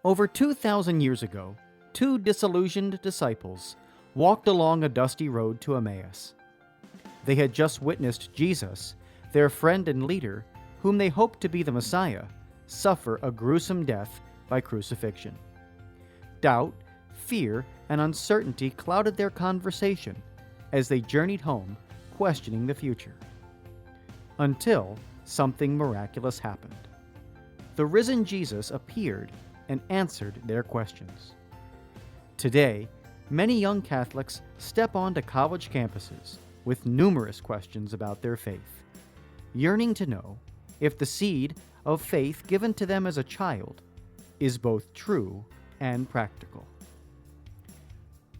Over 2,000 years ago, two disillusioned disciples walked along a dusty road to Emmaus. They had just witnessed Jesus, their friend and leader, whom they hoped to be the Messiah, suffer a gruesome death by crucifixion. Doubt, fear, and uncertainty clouded their conversation as they journeyed home, questioning the future. Until something miraculous happened. The risen Jesus appeared and answered their questions. Today, many young Catholics step onto college campuses with numerous questions about their faith, yearning to know if the seed of faith given to them as a child is both true and practical.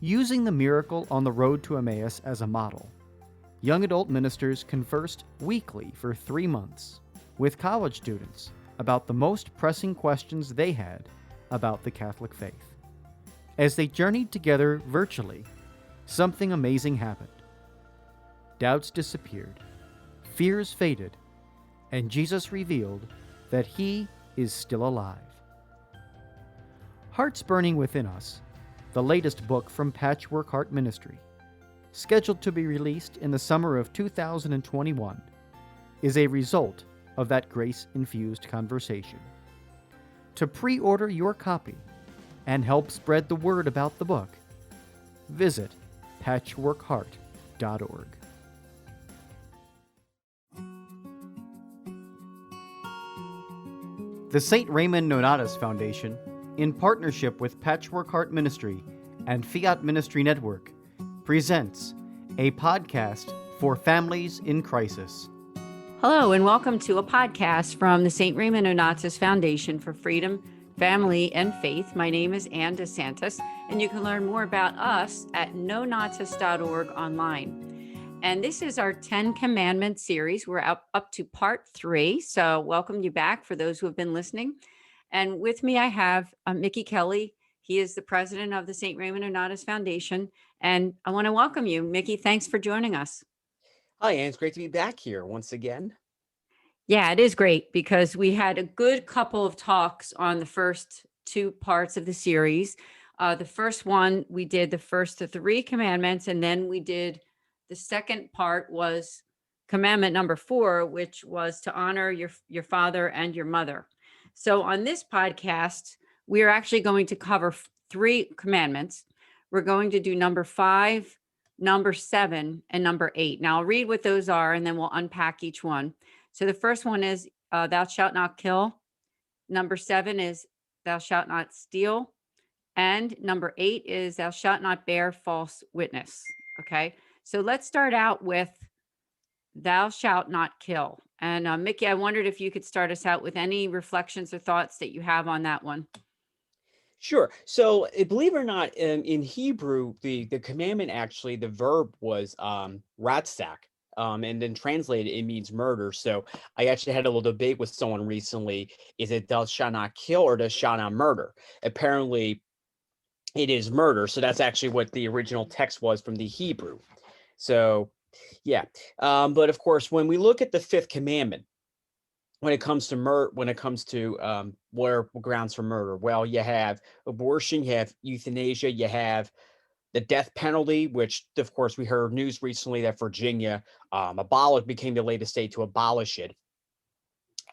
Using the miracle on the road to Emmaus as a model, young adult ministers conversed weekly for 3 months with college students about the most pressing questions they had about the Catholic faith. As they journeyed together virtually, something amazing happened. Doubts disappeared, fears faded, and Jesus revealed that He is still alive. Hearts Burning Within Us, the latest book from Patchwork Heart Ministry, scheduled to be released in the summer of 2021, is a result of that grace-infused conversation. To pre-order your copy and help spread the word about the book, visit patchworkheart.org. The St. Raymond Nonnatus Foundation, in partnership with Patchwork Heart Ministry and Fiat Ministry Network, presents a podcast for families in crisis. Hello, and welcome to a podcast from the St. Raymond Nonnatus Foundation for Freedom, Family, and Faith. My name is Ann DeSantis, and you can learn more about us at nonnatus.org online. And this is our 10 Commandments series. We're up to part 3, so welcome you back for those who have been listening. And with me, I have Mickey Kelly. He is the president of the St. Raymond Nonnatus Foundation. And I want to welcome you. Mickey, thanks for joining us. Hi, Ann. It's great to be back here once again. Yeah, it is great because we had a good couple of talks on the first 2 parts of the series. The first one, we did the first 3 commandments, and then we did the second part was commandment number 4, which was to honor your father and your mother. So on this podcast, we are actually going to cover 3 commandments. We're going to do number 5, number 7, and number 8. Now I'll read what those are, and then we'll unpack each one. So the first one is thou shalt not kill. Number 7 is thou shalt not steal. And number 8 is thou shalt not bear false witness. Okay. So let's start out with thou shalt not kill. And Mickey, I wondered if you could start us out with any reflections or thoughts that you have on that one. Sure. So believe it or not, in Hebrew, the commandment, actually, the verb was ratzak. And then translated, it means murder. So I actually had a little debate with someone recently. Is it thou shalt not kill or thou shalt not murder? Apparently, it is murder. So that's actually what the original text was from the Hebrew. So, yeah. But of course, when we look at the 5th commandment, when it comes to where grounds for murder, well, you have abortion, you have euthanasia, you have the death penalty, which, of course, we heard news recently that Virginia became the latest state to abolish it.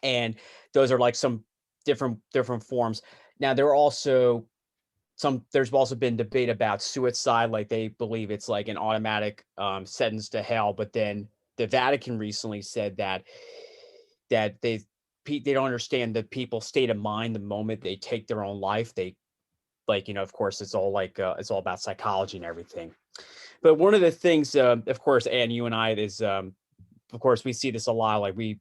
And those are like some different forms. Now, there's also been debate about suicide, like they believe it's like an automatic sentence to hell. But then the Vatican recently said that they don't understand the people's state of mind the moment they take their own life. They, of course, it's all it's all about psychology and everything. But one of the things, of course, Ann, you and I, is, of course, we see this a lot. Like we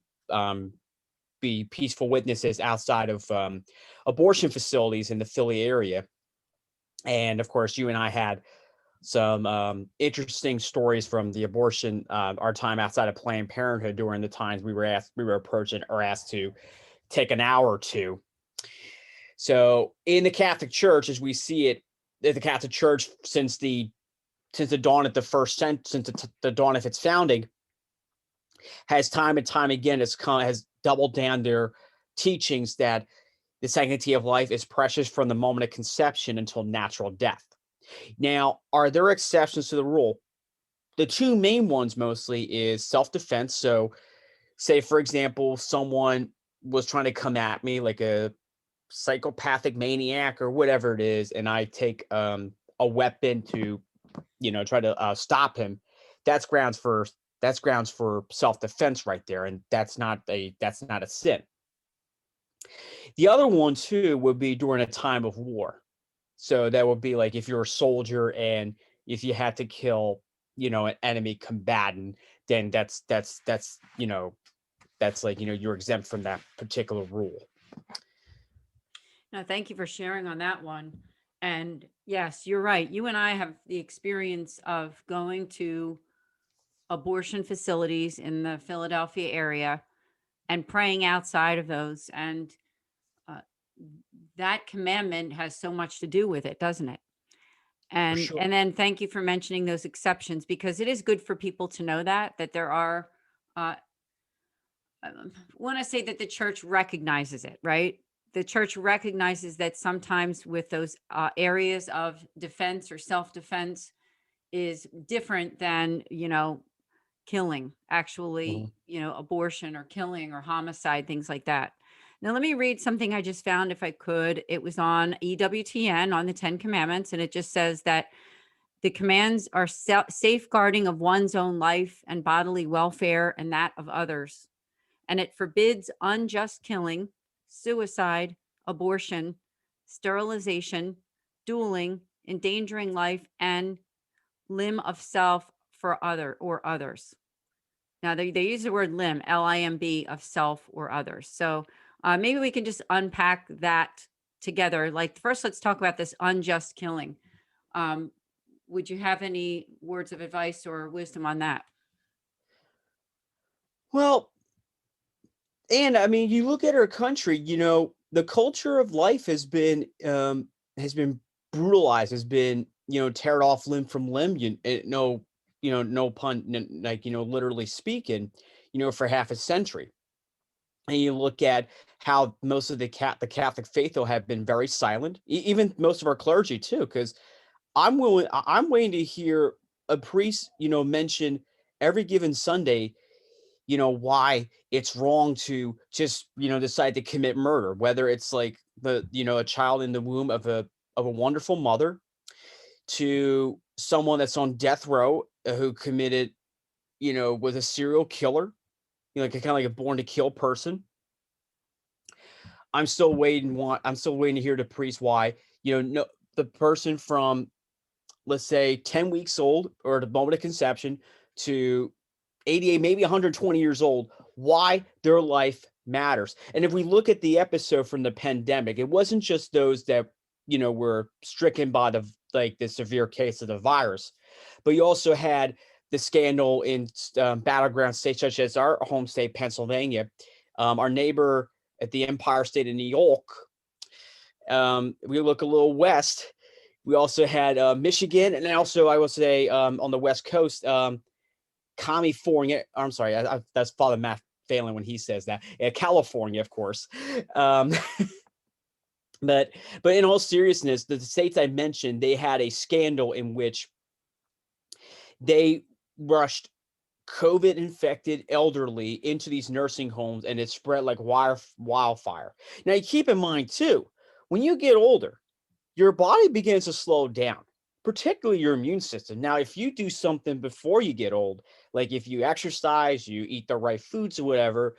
be peaceful witnesses outside of abortion facilities in the Philly area. And of course, you and I had some interesting stories from the abortion, our time outside of Planned Parenthood during the times we were approached or asked to take an hour or two. So in the Catholic Church, as we see it, the Catholic Church since the dawn of the dawn of its founding, has time and time again has doubled down their teachings that The sanctity of life is precious from the moment of conception until natural death. Now, are there exceptions to the rule? The two main ones mostly is self-defense. So, say, for example, someone was trying to come at me like a psychopathic maniac or whatever it is, and I take a weapon to, try to stop him. That's grounds for self-defense right there, and that's not a sin. The other one too would be during a time of war. So that would be like if you're a soldier and if you had to kill, an enemy combatant, then that's like, you're exempt from that particular rule. No, thank you for sharing on that one. And yes, you're right. You and I have the experience of going to abortion facilities in the Philadelphia area and praying outside of those. And uh, that commandment has so much to do with it, doesn't it? For And sure. and then thank you for mentioning those exceptions, because it is good for people to know that there are. Uh, I want to say that the church recognizes it, right? The church recognizes that sometimes with those areas of defense or self-defense is different than, killing, Mhm. actually, abortion or killing or homicide, things like that. Now, let me read something I just found, if I could. It was on EWTN on the 10 Commandments, and it just says that the commands are safeguarding of one's own life and bodily welfare and that of others. And it forbids unjust killing, suicide, abortion, sterilization, dueling, endangering life, and limb of self for other or others. Now they use the word limb, LIMB, of self or others. So maybe we can just unpack that together. Like first, let's talk about this unjust killing. Um, would you have any words of advice or wisdom on that? Well, and I mean, you look at our country, the culture of life has been brutalized, has been, teared off limb from limb, no, no pun, like, literally speaking, for half a century. And you look at how most of the Catholic faithful have been very silent, even most of our clergy too, because I'm waiting to hear a priest, mention every given Sunday, why it's wrong to just, decide to commit murder, whether it's like a child in the womb of a wonderful mother to someone that's on death row who committed, was a serial killer, like a kind of like a born to kill person. I'm still waiting to hear the priest why, no, the person from, let's say, 10 weeks old or the moment of conception to 88, maybe 120 years old, why their life matters. And if we look at the episode from the pandemic, it wasn't just those that, were stricken by the severe case of the virus, but you also had the scandal in battleground states such as our home state, Pennsylvania, our neighbor at the Empire State of New York. We look a little west. We also had Michigan, and also I will say on the West Coast, California. I'm sorry, that's Father Matt Phelan when he says that. Yeah, California, of course. Um, but in all seriousness, the states I mentioned, they had a scandal in which they rushed COVID-infected elderly into these nursing homes, and it spread like wildfire. Now, you keep in mind too, when you get older, your body begins to slow down, particularly your immune system. Now, if you do something before you get old, like if you exercise, you eat the right foods or whatever,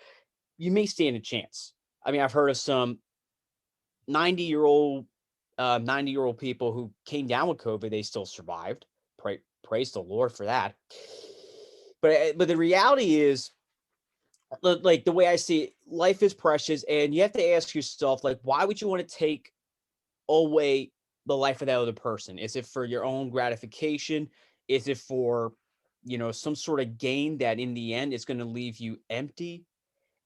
you may stand a chance. I mean, I've heard of some 90-year-old 90-year-old people who came down with COVID, they still survived. Praise the Lord for that. But the reality is, like the way I see it, life is precious, and you have to ask yourself, like, why would you want to take away the life of that other person? Is it for your own gratification? Is it for, some sort of gain that in the end is going to leave you empty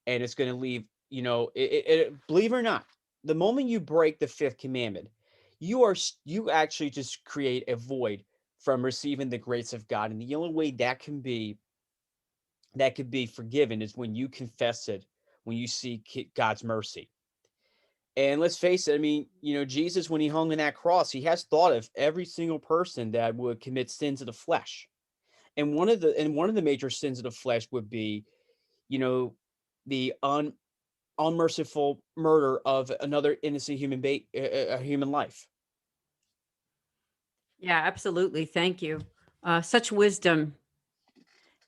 and it's going to leave, believe it or not, the moment you break the fifth commandment, you actually just create a void from receiving the grace of God. And the only way that could be forgiven is when you confess it, when you seek God's mercy. And let's face it, I mean, Jesus, when he hung on that cross, he has thought of every single person that would commit sins of the flesh. And one of the major sins of the flesh would be, you know, the unmerciful murder of another innocent a human life. Yeah, absolutely. Thank you. Such wisdom,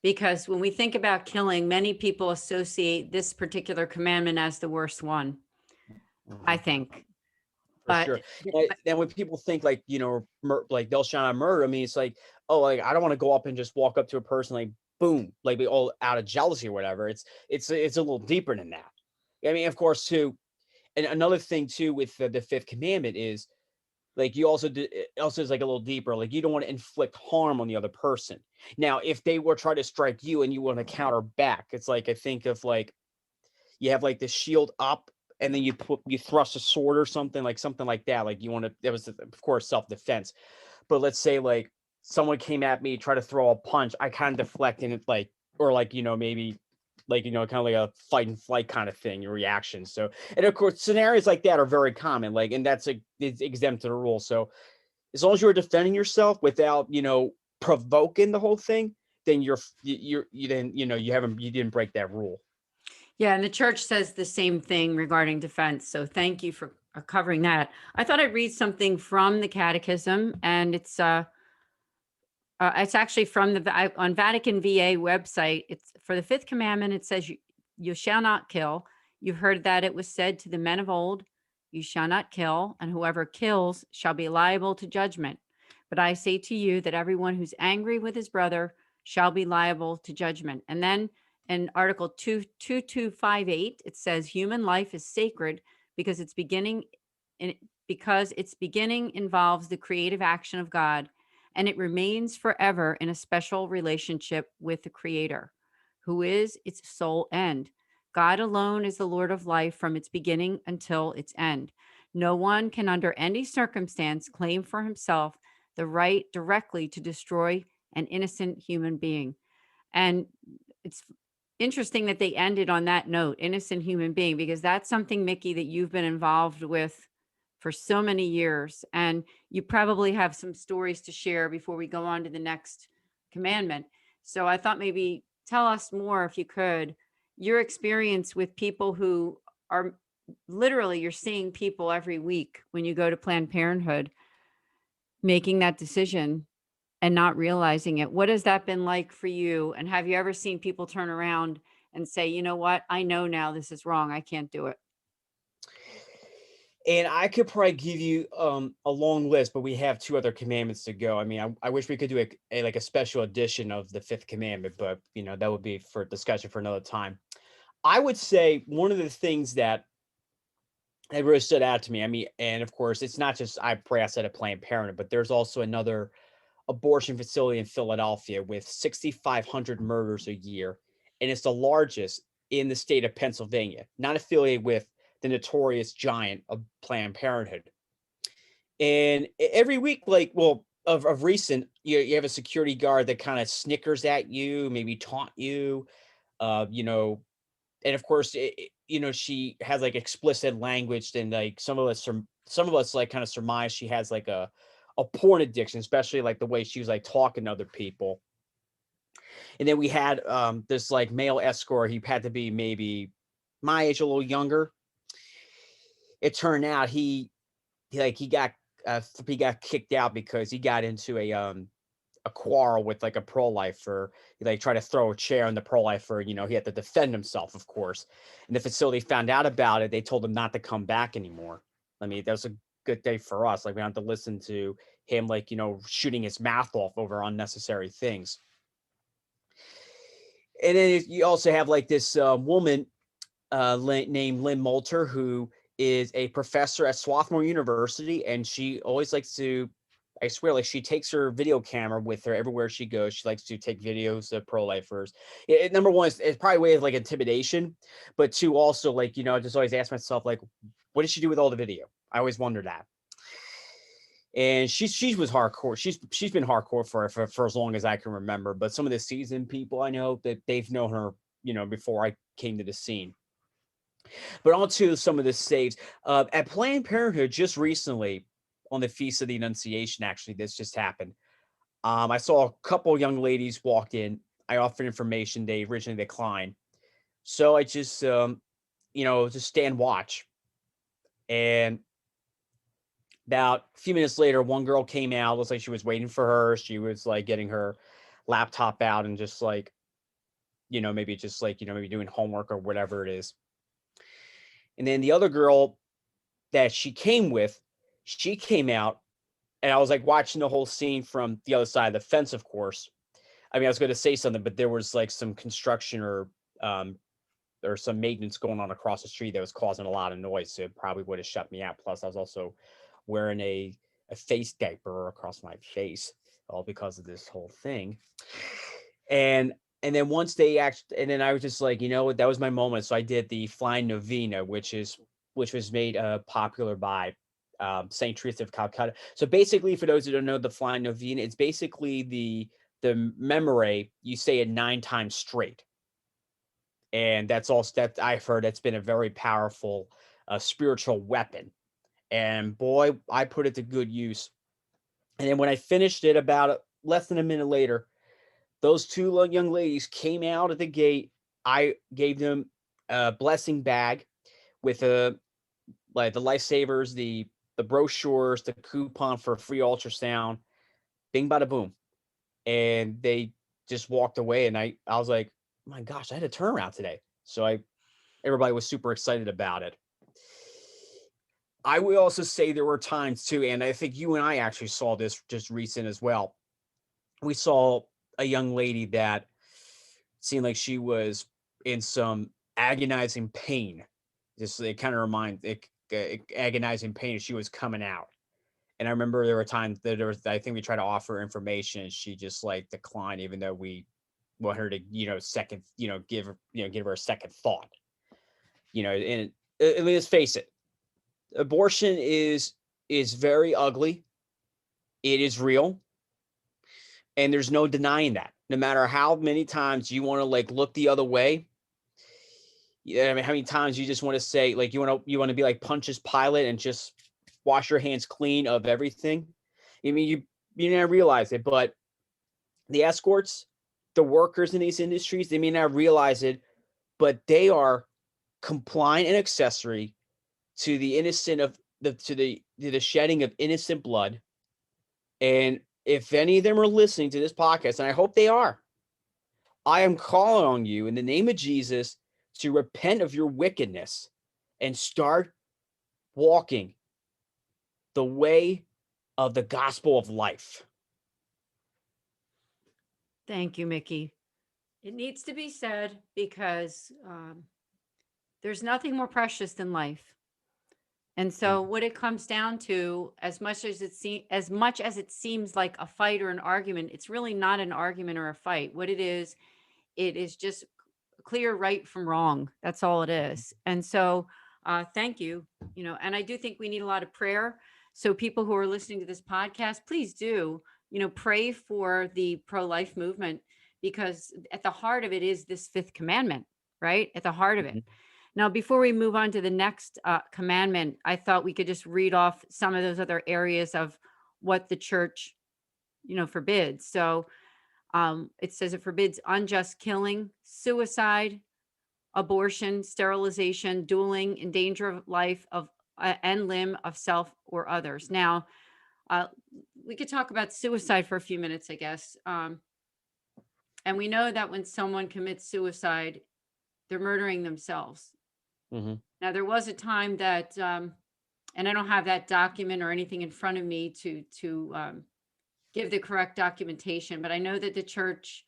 because when we think about killing, many people associate this particular commandment as the worst one, I Mhm. think. For But sure. Then when people think like, like they'll shine on murder, I mean, it's like, oh, like I don't want to go up and just walk up to a person like boom, like be all out of jealousy or whatever. It's a little deeper than that. I mean, of course, too. And another thing too with the fifth commandment is like you also it also is like a little deeper. Like you don't want to inflict harm on the other person. Now, if they were try to strike you and you want to counter back, it's like I think of like you have like the shield up and then you thrust a sword or something like that. Like you want to, that was of course self-defense. But let's say like someone came at me, try to throw a punch, I kind of deflect and it like, or like, maybe like, kind of like a fight and flight kind of thing, your reaction. So, and of course, scenarios like that are very common, like, and that's it's exempt to the rule. So as long as you're defending yourself without, provoking the whole thing, then you didn't, you didn't break that rule. yeah, and the church says the same thing regarding defense. So thank you for covering that. I thought I'd read something from the Catechism, and it's actually from on Vatican VA website. It's for the fifth commandment. It says, you shall not kill. You've heard that it was said to the men of old, you shall not kill, and whoever kills shall be liable to judgment. But I say to you that everyone who's angry with his brother shall be liable to judgment. And then in Article 2258, it says human life is sacred because in, its beginning involves the creative action of God, and it remains forever in a special relationship with the Creator, who is its sole end. God alone is the Lord of life from its beginning until its end. No one can, under any circumstance, claim for himself the right directly to destroy an innocent human being. And it's interesting that they ended on that note, innocent human being, because that's something, Mickey, that you've been involved with for so many years. And you probably have some stories to share before we go on to the next commandment. So I thought maybe tell us more, if you could, your experience with people who are literally, you're seeing people every week when you go to Planned Parenthood making that decision and not realizing it. What has that been like for you? And have you ever seen people turn around and say, you know what, I know now this is wrong, I can't do it? And I could probably give you a long list, but we have two other commandments to go. I mean, I wish we could do like a special edition of the fifth commandment, but that would be for discussion for another time. I would say one of the things that really stood out to me. I mean, and of course, it's not just I pray outside of Planned Parenthood, but there's also another abortion facility in Philadelphia with 6,500 murders a year, and it's the largest in the state of Pennsylvania, not affiliated with the notorious giant of Planned Parenthood. And every week, like, well, of recent, you have a security guard that kind of snickers at you, maybe taunt you, uh, you know, and of course, she has like explicit language, and like some of us like kind of surmise she has like a porn addiction, especially like the way she was like talking to other people. And then we had this like male escort. He had to be maybe my age, a little younger. It turned out he got kicked out because he got into a quarrel with like a pro-lifer. He like tried to throw a chair on the pro-lifer. He had to defend himself, of course. And the facility found out about it. They told him not to come back anymore. I mean, that was a good day for us. Like we don't have to listen to him like, shooting his mouth off over unnecessary things. And then you also have like this woman named Lynn Moulter, who is a professor at Swarthmore University, and she always likes to, I swear, like she takes her video camera with her everywhere she goes. She likes to take videos of pro-lifers. Number one, it's probably a way of like intimidation, but two, also like, I just always ask myself, like, what did she do with all the video? I always wonder that. And she was hardcore. She's been hardcore for as long as I can remember. But some of the seasoned people I know that they've known her, before I came to the scene. But on to some of the saves. At Planned Parenthood just recently, on the Feast of the Annunciation, actually, this just happened. I saw a couple young ladies walked in. I offered information. They originally declined. So I just, just stand watch. And about a few minutes later, one girl came out. Looks like she was waiting for her. She was like getting her laptop out and just like, maybe just like, maybe doing homework or whatever it is. And then the other girl that she came with, she came out, and I was like watching the whole scene from the other side of the fence, of course. I mean, I was going to say something, but there was like some construction or some maintenance going on across the street that was causing a lot of noise. So it probably would have shut me out. Plus, I was also wearing a face diaper across my face, all because of this whole thing. And then once they and then I was just like, you know what, that was my moment. So I did the Flying Novena, which was made popular by Saint Teresa of Calcutta. So basically, for those who don't know, the Flying Novena, it's basically the memory you say it 9 times straight. And that's also that I've heard that's been a very powerful spiritual weapon. And boy, I put it to good use. And then when I finished it, about less than a minute later, those 2 young ladies came out at the gate. I gave them a blessing bag with like the lifesavers, the brochures, the coupon for free ultrasound, bing bada boom. And they just walked away. And I was like, oh my gosh, I had a turnaround today. So everybody was super excited about it. I will also say there were times too, and I think you and I actually saw this just recent as well. We saw a young lady that seemed like she was in some agonizing pain. Just it kind of reminds agonizing pain as she was coming out. And I remember there were times that I think we tried to offer information, and she just like declined, even though we want her to, second, give her a second thought. And let's face it, abortion is very ugly. It is real. And there's no denying that. No matter how many times you want to like look the other way. Yeah, I mean, how many times you just want to say like you want to be like Pontius Pilate and just wash your hands clean of everything. I mean, you never realize it, but the escorts, the workers in these industries, they may not realize it, but they are compliant and accessory to the innocent of the shedding of innocent blood. And if any of them are listening to this podcast, and I hope they are, I am calling on you in the name of Jesus to repent of your wickedness and start walking the way of the gospel of life. Thank you, Mickey. It needs to be said because there's nothing more precious than life. And so what it comes down to, as much as it seems like a fight or an argument, it's really not an argument or a fight. What it is just clear right from wrong. That's all it is. And so thank you. And I do think we need a lot of prayer. So people who are listening to this podcast, please do, pray for the pro-life movement, because at the heart of it is this 5th commandment, right? At the heart of it. Now, before we move on to the next commandment, I thought we could just read off some of those other areas of what the church, forbids. So it says it forbids unjust killing, suicide, abortion, sterilization, dueling, in danger of life of and limb of self or others. Now, we could talk about suicide for a few minutes, I guess. And we know that when someone commits suicide, they're murdering themselves. Mm-hmm. Now, there was a time that, and I don't have that document or anything in front of me to give the correct documentation, but I know that the church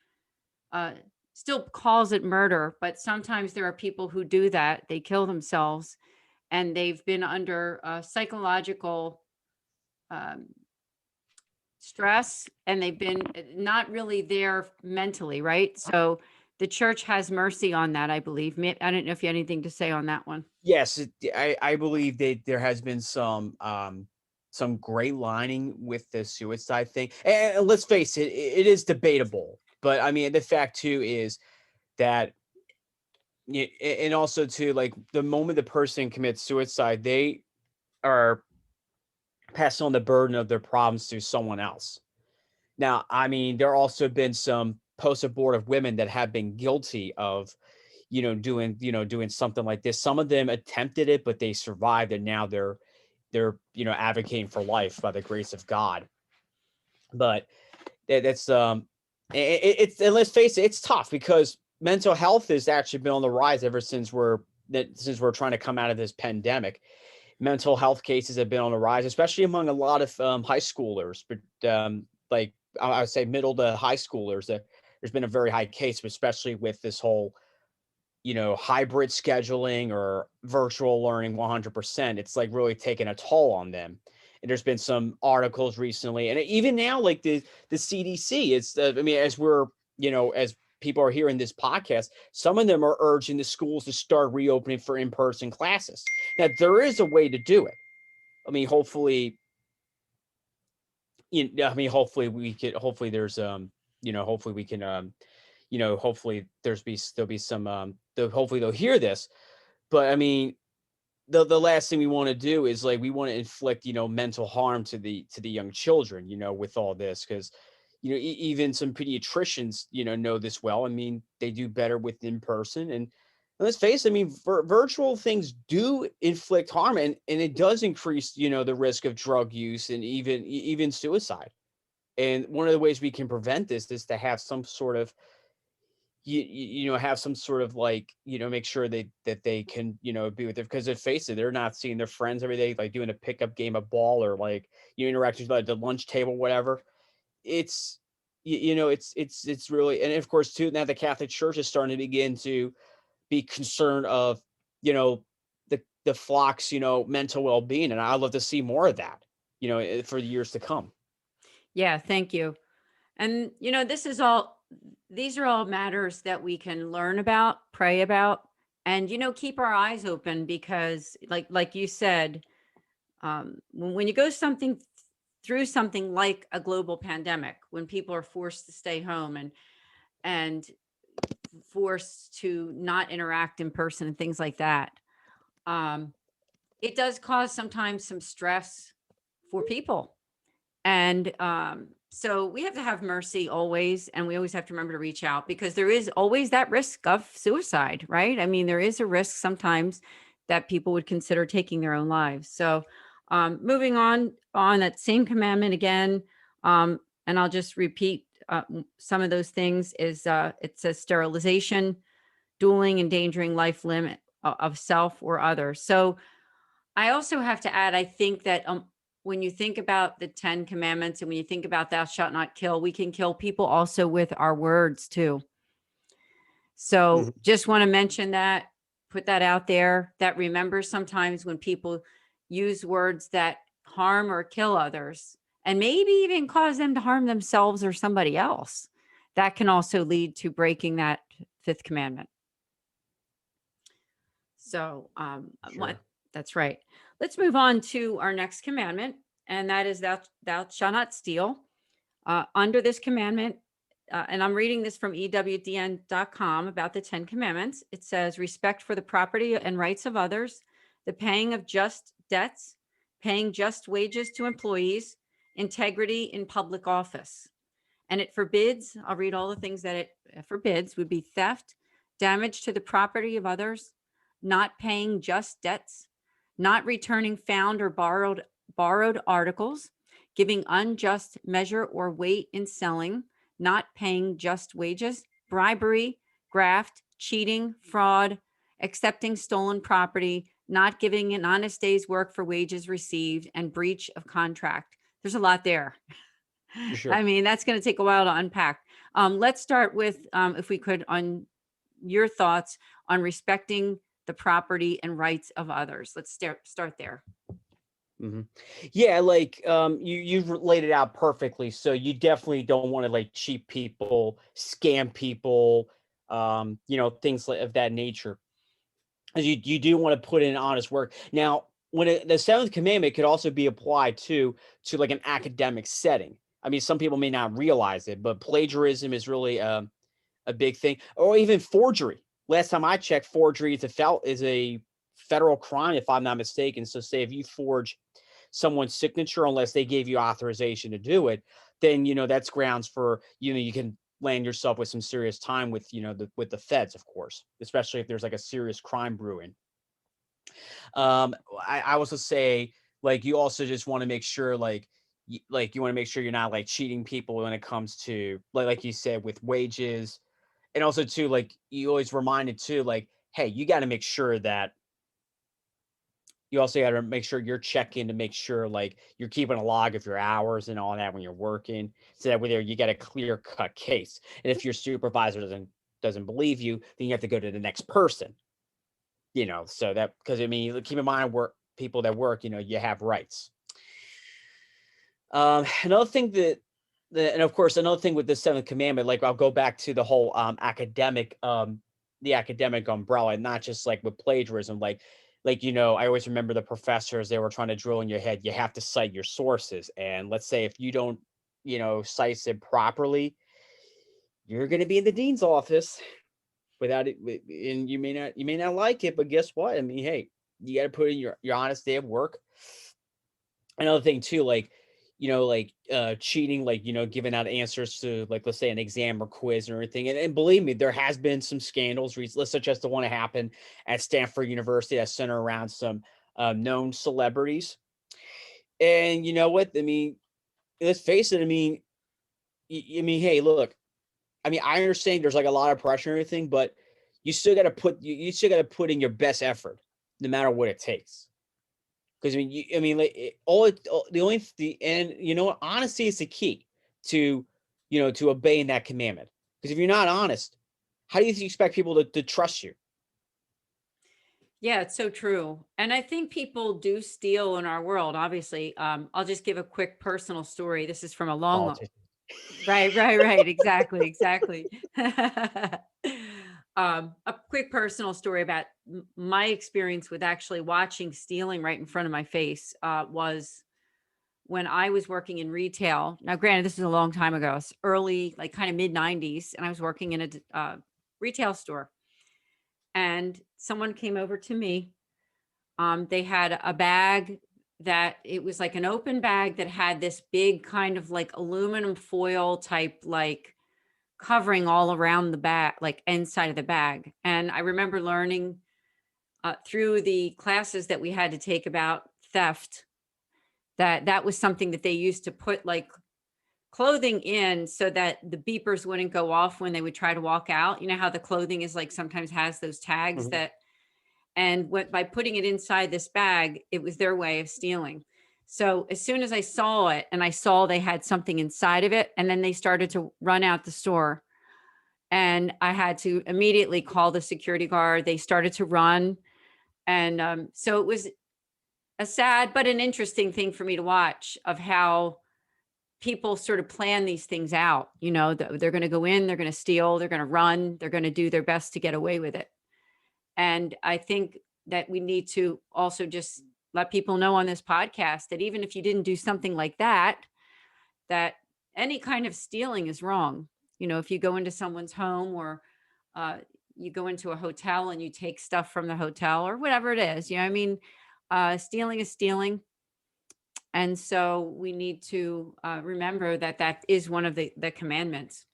still calls it murder, but sometimes there are people who do that. They kill themselves, and they've been under psychological stress, and they've been not really there mentally, right? So the church has mercy on that, I believe. I don't know if you had anything to say on that one. Yes, I believe that there has been some great lining with the suicide thing. And let's face it, it is debatable. But I mean, the fact too is that Yeah, and also too, like the moment the person commits suicide, they are passing on the burden of their problems to someone else. Now, I mean, there also been some post-abortive women that have been guilty of, doing something like this. Some of them attempted it, but they survived, and now they're advocating for life by the grace of God. But that's it's and let's face it, it's tough because mental health has actually been on the rise ever since we're trying to come out of this pandemic. Mental health cases have been on the rise, especially among a lot of high schoolers, but like I would say middle to high schoolers. There's been a very high case, especially with this whole hybrid scheduling or virtual learning 100%. It's like really taking a toll on them. And there's been some articles recently, and even now, like the CDC, I mean, as people are hearing this podcast, some of them are urging the schools to start reopening for in-person classes. Now, there is a way to do it. I mean, hopefully, hopefully there's, hopefully we can, hopefully there'll be some, hopefully they'll hear this. But I mean, the last thing we want to do is like we want to inflict mental harm to the young children with all this, because even some pediatricians know this well. I mean, they do better with in person, and let's face it, I mean, virtual things do inflict harm, and it does increase the risk of drug use and even suicide. And one of the ways we can prevent this is to have some sort of have some sort of like make sure that they can be with it, because let's face it, they're not seeing their friends every day, like doing a pickup game of ball, or like interactions at the lunch table, whatever. It's it's really, and of course too, now the Catholic Church is starting to begin to be concerned of the flock's mental well-being, and I'd love to see more of that for the years to come. Yeah, thank you. And these are all matters that we can learn about, pray about, and keep our eyes open, because like you said, when you go through something like a global pandemic, when people are forced to stay home and forced to not interact in person and things like that, it does cause sometimes some stress for people. And so we have to have mercy always, and we always have to remember to reach out, because there is always that risk of suicide, right? I mean, there is a risk sometimes that people would consider taking their own lives. So moving on that same commandment again, and I'll just repeat some of those things, is it says sterilization, dueling, endangering life limit of self or others. So I also have to add, I think that when you think about the 10 commandments, and when you think about thou shalt not kill, we can kill people also with our words too. So just want to mention that, put that out there, that remember sometimes when people use words that harm or kill others, and maybe even cause them to harm themselves or somebody else, that can also lead to breaking that 5th commandment. So Sure. that's right. Let's move on to our next commandment, and that is thou shalt not steal. Under this commandment, and I'm reading this from EWTN.com about the 10 commandments. It says respect for the property and rights of others, the paying of just debts, paying just wages to employees, integrity in public office. And it forbids, I'll read all the things that it forbids, would be theft, damage to the property of others, not paying just debts, not returning found or borrowed articles, giving unjust measure or weight in selling, not paying just wages, bribery, graft, cheating, fraud, accepting stolen property, not giving an honest day's work for wages received, and breach of contract. There's a lot there. Sure. I mean, that's going to take a while to unpack. Let's start with, if we could, on your thoughts on respecting the property and rights of others. Let's start there. Yeah, like you've laid it out perfectly. So you definitely don't want to like cheat people, scam people, things of that nature. As you do want to put in honest work. Now, when the 7th commandment could also be applied to like an academic setting. I mean, some people may not realize it, but plagiarism is really a big thing, or even forgery. last time I checked, forgery is a federal crime, if I'm not mistaken. So say if you forge someone's signature unless they gave you authorization to do it, then that's grounds for you can land yourself with some serious time with with the feds, of course, especially if there's like a serious crime brewing. I also say, like, you also just want to make sure, like you want to make sure you're not like cheating people when it comes to like you said with wages, and also too, like, you always reminded too, like, hey, you got to make sure that you also got to make sure you're checking to make sure like you're keeping a log of your hours and all that when you're working, so that way there you get a clear cut case. And if your supervisor doesn't believe you, then you have to go to the next person. So that, because I mean, keep in mind, work people that work, you have rights. Another thing and of course, another thing with the seventh commandment, like I'll go back to the whole the academic umbrella, and not just like with plagiarism, like I always remember the professors, they were trying to drill in your head, you have to cite your sources. And let's say if you don't, cite it properly, you're going to be in the dean's office without it, and you may not like it, but guess what? I mean, hey, you got to put in your honest day of work. Another thing too, like, cheating, like, giving out answers to, like, let's say an exam or quiz or anything. And believe me, there has been some scandals recently, such as the one that happened at Stanford University that centered around some known celebrities. And you know what? I mean, let's face it. I mean, hey, look, I mean, I understand there's like a lot of pressure and everything, but you still got to you still got to put in your best effort, no matter what it takes. Because I mean, like, and honesty is the key to, to obeying that commandment. Because if you're not honest, how do you expect people to trust you? Yeah, it's so true. And I think people do steal in our world, obviously. I'll just give a quick personal story. This is from a long, Politicians. right. Exactly, exactly. A quick personal story about my experience with actually watching stealing right in front of my face was when I was working in retail. Now, granted, this is a long time ago, it's early, like kind of mid 90s, and I was working in a retail store. And someone came over to me. They had a bag that it was like an open bag that had this big kind of like aluminum foil type, like covering all around the bag, like inside of the bag. And I remember learning through the classes that we had to take about theft that was something that they used to put like clothing in so that the beepers wouldn't go off when they would try to walk out. You know how the clothing is like sometimes has those tags Mhm. and by putting it inside this bag, it was their way of stealing. So as soon as I saw it and I saw they had something inside of it, and then they started to run out the store, and I had to immediately call the security guard. They started to run. And so it was a sad but an interesting thing for me to watch of how people sort of plan these things out. They're going to go in, they're going to steal, they're going to run, they're going to do their best to get away with it. And I think that we need to also just let people know on this podcast that even if you didn't do something like that, that any kind of stealing is wrong. If you go into someone's home, or you go into a hotel and you take stuff from the hotel or whatever it is, I mean, stealing is stealing. And so we need to remember that that is one of the commandments.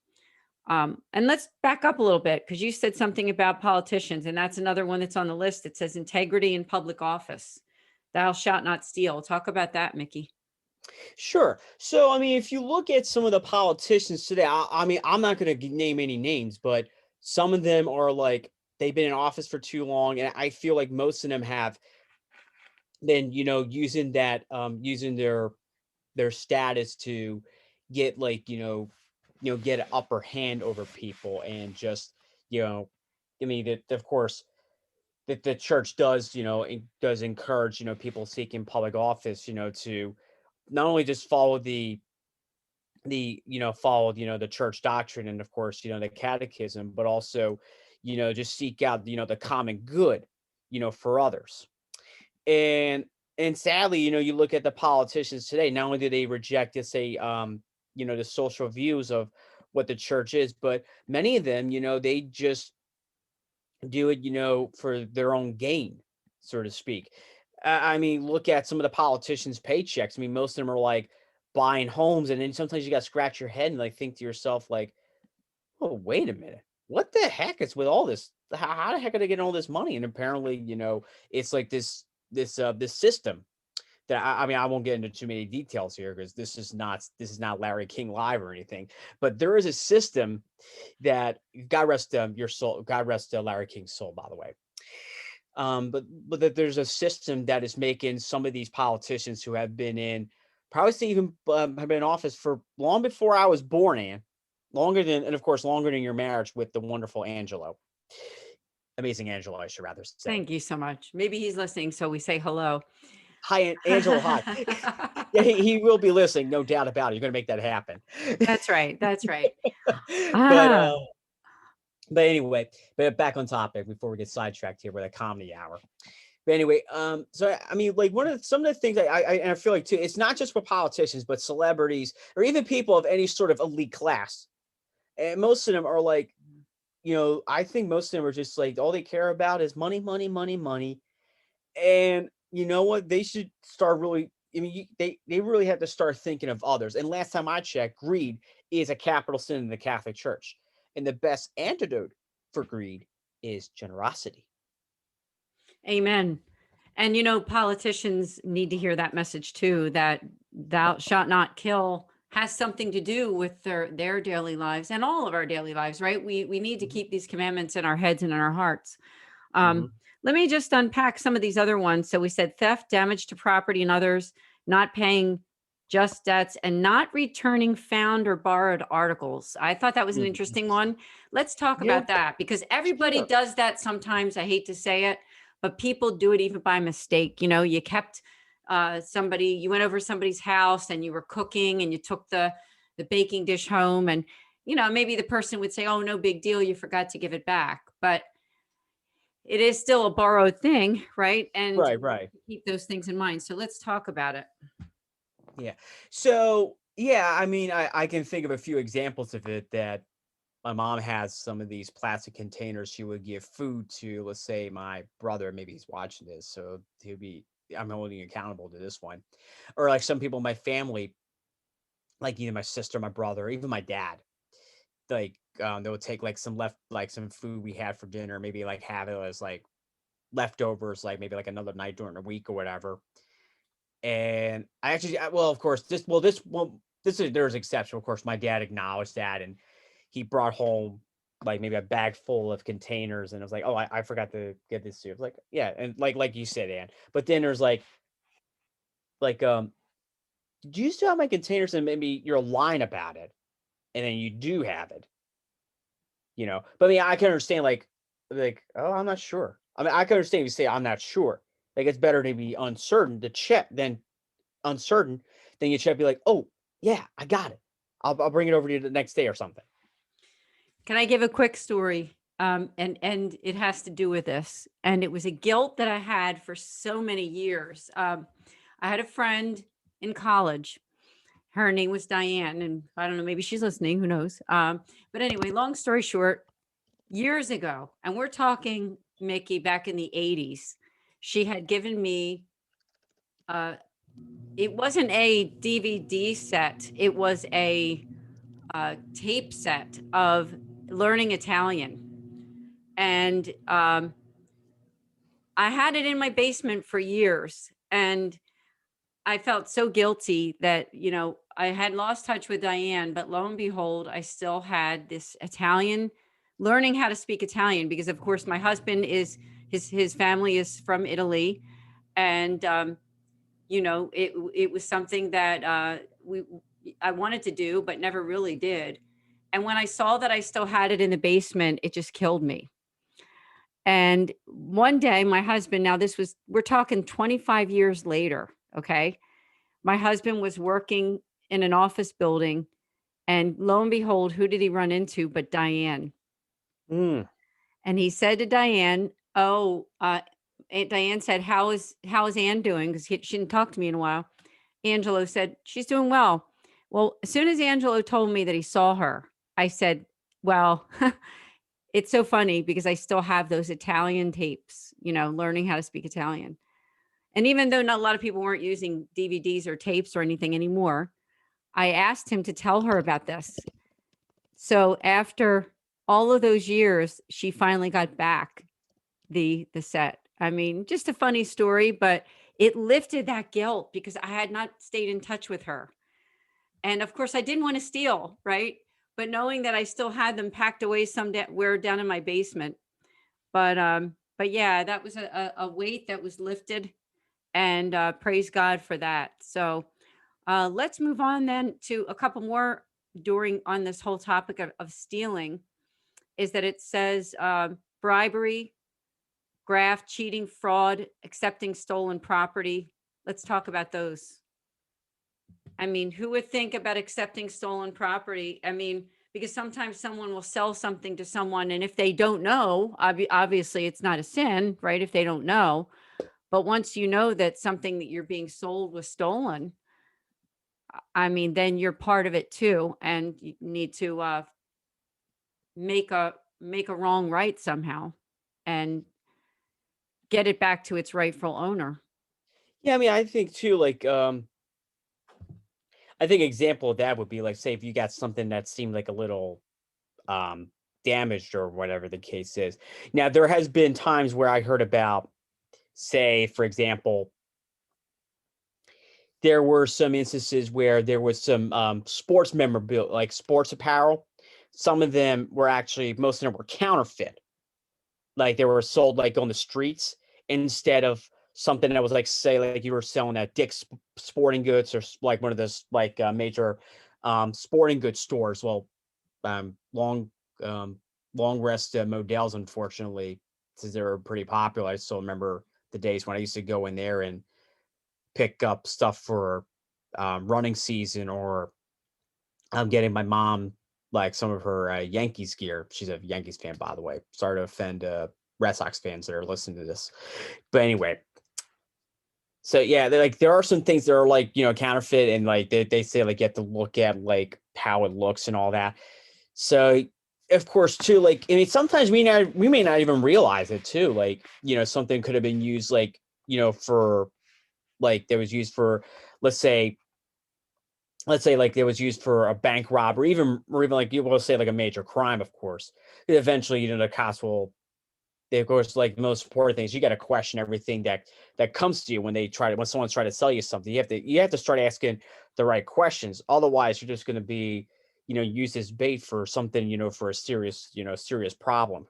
And let's back up a little bit, because you said something about politicians, and that's another one that's on the list. It says integrity in public office. Thou shalt not steal. Talk about that, Mickey. Sure. So, I mean, if you look at some of the politicians today, I mean, I'm not going to name any names, but some of them are like, they've been in office for too long. And I feel like most of them have been, using using their status to get like, get an upper hand over people. And just, I mean, that of course, that the church does, does encourage, people seeking public office, to not only just follow the church doctrine, and of course, the catechism, but also, just seek out, the common good, for others. And sadly, you look at the politicians today, not only do they reject, let's say, the social views of what the church is, but many of them, they just do it, for their own gain, so to speak. I mean, look at some of the politicians' paychecks. I mean, most of them are like buying homes, and then sometimes you got to scratch your head and like think to yourself, like, oh, wait a minute, what the heck is with all this? How the heck are they getting all this money? And apparently, it's like this system that I mean, I won't get into too many details here because this is not Larry King Live or anything, but there is a system that God rest your soul, God rest Larry King's soul, by the way. But that there's a system that is making some of these politicians who have been in, probably say even have been in office for long before I was born, and of course, longer than your marriage with the wonderful amazing Angelo, I should rather say. Thank you so much. Maybe he's listening, so we say hello. Hi, Angelo. Hi. Yeah, he will be listening, no doubt about it. You're going to make that happen. That's right. That's right. but Ah, but anyway, but back on topic before we get sidetracked here with a comedy hour. But anyway, so I mean, like some of the things I feel like too, it's not just for politicians, but celebrities or even people of any sort of elite class. And most of them are like, I think most of them are just like all they care about is money, money, money, money. And you know what? They should start really. I mean, they really have to start thinking of others. And last time I checked, greed is a capital sin in the Catholic Church, and the best antidote for greed is generosity. amen. And politicians need to hear that message too, that thou shalt not kill has something to do with their daily lives and all of our daily lives, right? We need to keep these commandments in our heads and in our hearts. Mm-hmm. Let me just unpack some of these other ones. So we said theft, damage to property and others, not paying just debts, and not returning found or borrowed articles. I thought that was an interesting one. Let's talk Yeah, about that because everybody sure. does that sometimes. I hate to say it, but people do it even by mistake. You kept you went over somebody's house and you were cooking and you took the baking dish home, and maybe the person would say, oh, no big deal, you forgot to give it back, but it is still a borrowed thing, right? And Right. keep those things in mind. So let's talk about it. Yeah. So yeah, I mean, I can think of a few examples of it that my mom has some of these plastic containers she would give food to, let's say my brother, maybe he's watching this, so I'm holding accountable to this one. Or like some people in my family, like either my sister, my brother, even my dad, like they would take like some food we had for dinner, maybe like have it as like leftovers, like maybe like another night during the week or whatever. And well, of course, there's exception. Of course, my dad acknowledged that, and he brought home like maybe a bag full of containers, and I was like, oh, I forgot to get this to you. I was like, yeah, and like you said, Ann. But then there's like do you still have my containers? And maybe you're lying about it, and then you do have it, But I mean, I can understand like oh, I'm not sure. I mean, I can understand if you say I'm not sure. Like it's better to be uncertain to check than uncertain, then you should be like, oh yeah, I got it. I'll bring it over to you the next day or something. Can I give a quick story? And it has to do with this. And it was a guilt that I had for so many years. I had a friend in college. Her name was Diane, and I don't know, maybe she's listening. Who knows? But anyway, long story short, years ago, and we're talking, Mickey, back in the 80s, she had given me it wasn't a DVD set, it was a tape set of learning Italian. And I had it in my basement for years. And I felt so guilty that, I had lost touch with Diane, but lo and behold, I still had this Italian, learning how to speak Italian, because of course my husband his family is from Italy. And, it was something that I wanted to do, but never really did. And when I saw that I still had it in the basement, it just killed me. And one day, my husband, now we're talking 25 years later. Okay. My husband was working in an office building, and lo and behold, who did he run into but Diane? Mm. And he said to Diane, oh, Diane said, how is Ann doing? Because she didn't talk to me in a while. Angelo said, she's doing well. Well, as soon as Angelo told me that he saw her, I said, well, it's so funny because I still have those Italian tapes, learning how to speak Italian. And even though not a lot of people weren't using DVDs or tapes or anything anymore, I asked him to tell her about this. So after all of those years, she finally got back the set. I mean, just a funny story, but it lifted that guilt because I had not stayed in touch with her. And of course, I didn't want to steal, right? But knowing that I still had them packed away somewhere down in my basement. But yeah, that was a weight that was lifted, and praise God for that. So let's move on then to a couple more on this whole topic of stealing. Is that it says bribery, graft, cheating, fraud, accepting stolen property. Let's talk about those. I mean, who would think about accepting stolen property? I mean, because sometimes someone will sell something to someone, and if they don't know, obviously it's not a sin, right? If they don't know. But once you know that something that you're being sold was stolen, I mean, then you're part of it too, and you need to make a wrong right somehow and get it back to its rightful owner. Yeah, I mean, I think too, like, I think example of that would be like, say, if you got something that seemed like a little damaged or whatever the case is. Now, there has been times where I heard about, say, for example, there were some instances where there was some sports memorabilia, like sports apparel. Some of them were actually, most of them were counterfeit. Like they were sold like on the streets instead of something that was like, say, like you were selling at Dick's Sporting Goods or like one of those like major sporting goods stores. Well, long rest Models, unfortunately, since they were pretty popular. I still remember the days when I used to go in there and pick up stuff for running season, or I'm getting my mom like some of her Yankees gear. She's a Yankees fan, by the way. Sorry to offend Red Sox fans that are listening to this, but anyway. So yeah, like there are some things that are like, counterfeit, and like they say like you have to look at like how it looks and all that. So of course too, like, I mean, sometimes we may not even realize it too. Like, something could have been used like, for like that was used for, let's say like it was used for a bank robbery, or even like you will say like a major crime, of course. Eventually, the cops will, of course, like the most important thing is you got to question everything that comes to you when someone's trying to sell you something. You have to start asking the right questions. Otherwise, you're just going to be, used as bait for something, for a serious problem.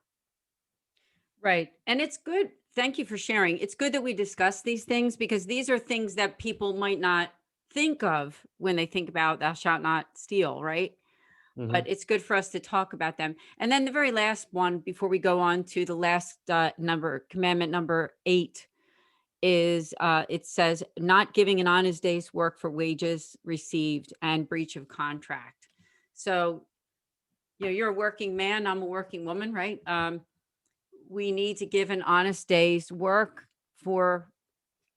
Right. And it's good. Thank you for sharing. It's good that we discuss these things because these are things that people might not think of when they think about thou shalt not steal, right? Mm-hmm. But it's good for us to talk about them. And then the very last one, before we go on to the last commandment number 8, is it says not giving an honest day's work for wages received and breach of contract. So, you're a working man, I'm a working woman, right? We need to give an honest day's work for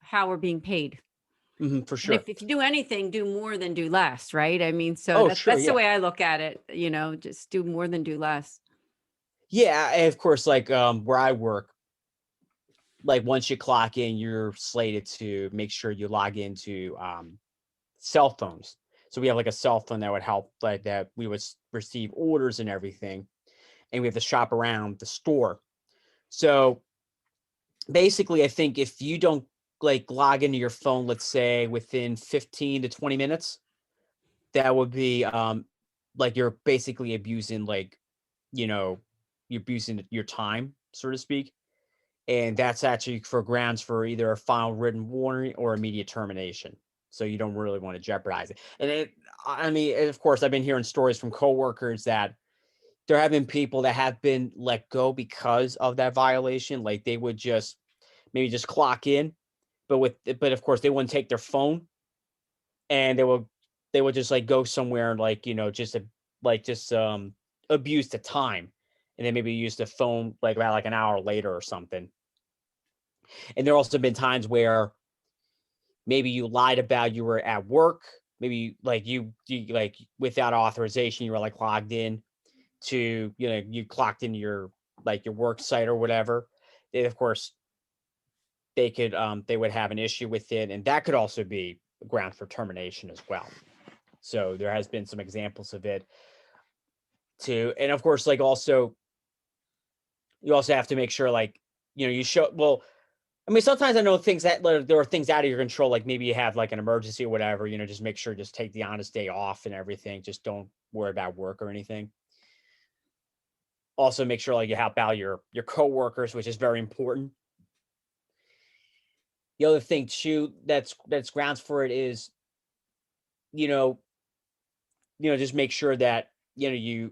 how we're being paid. Mm-hmm, for And sure. if you do anything, do more than do less, right? I mean, so that's Sure, the yeah. way I look at it, just do more than do less. Yeah, and of course, like where I work, like once you clock in, you're slated to make sure you log into cell phones. So we have like a cell phone that would help, like that we would receive orders and everything, and we have to shop around the store. So basically, I think if you don't like log into your phone, let's say within 15 to 20 minutes, that would be like you're basically abusing, like, you're abusing your time, so to speak. And that's actually for grounds for either a final written warning or immediate termination. So you don't really want to jeopardize it. And I mean, of course, I've been hearing stories from coworkers that there have been people that have been let go because of that violation. Like they would just maybe just clock in, but of course they wouldn't take their phone, and they would just like go somewhere and like, just abuse the time, and then maybe use the phone like about like an hour later or something. And there also been times where maybe you lied about you were at work, maybe like you like without authorization, you were like logged in to, you clocked into your like your work site or whatever, they of course they would have an issue with it, and that could also be ground for termination as well. So there has been some examples of it too. And of course, like also you also have to make sure, like, you show, well, I mean, sometimes I know things that there are things out of your control, like maybe you have like an emergency or whatever, just make sure, just take the honest day off and everything. Just don't worry about work or anything. Also make sure like you help out your coworkers, which is very important. The other thing too, that's grounds for it is, just make sure that, you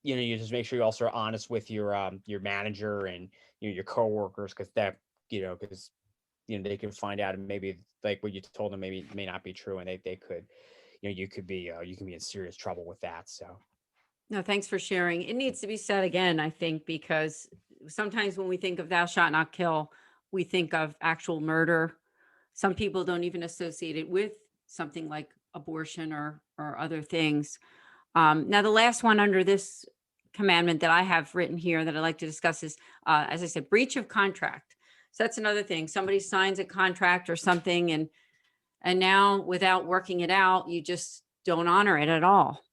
just make sure you also are honest with your manager and your coworkers, because that, because they can find out, and maybe like what you told them maybe may not be true, and they could, you can be in serious trouble with that. So No, thanks for sharing. It needs to be said again, I think, because sometimes when we think of thou shalt not kill, we think of actual murder. Some people don't even associate it with something like abortion or other things. Now, the last one under this commandment that I have written here that I'd like to discuss is, as I said, breach of contract. So that's another thing. Somebody signs a contract or something, and now without working it out, you just don't honor it at all,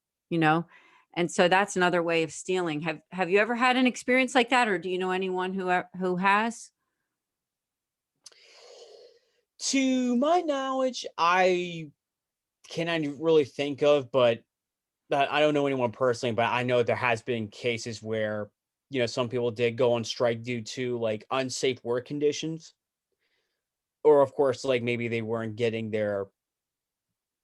And so that's another way of stealing. Have you ever had an experience like that, or do you know anyone who has? to my knowledge, I cannot really think of, but I don't know anyone personally, but I know there has been cases where, some people did go on strike due to like unsafe work conditions. Or of course, like maybe they weren't getting their,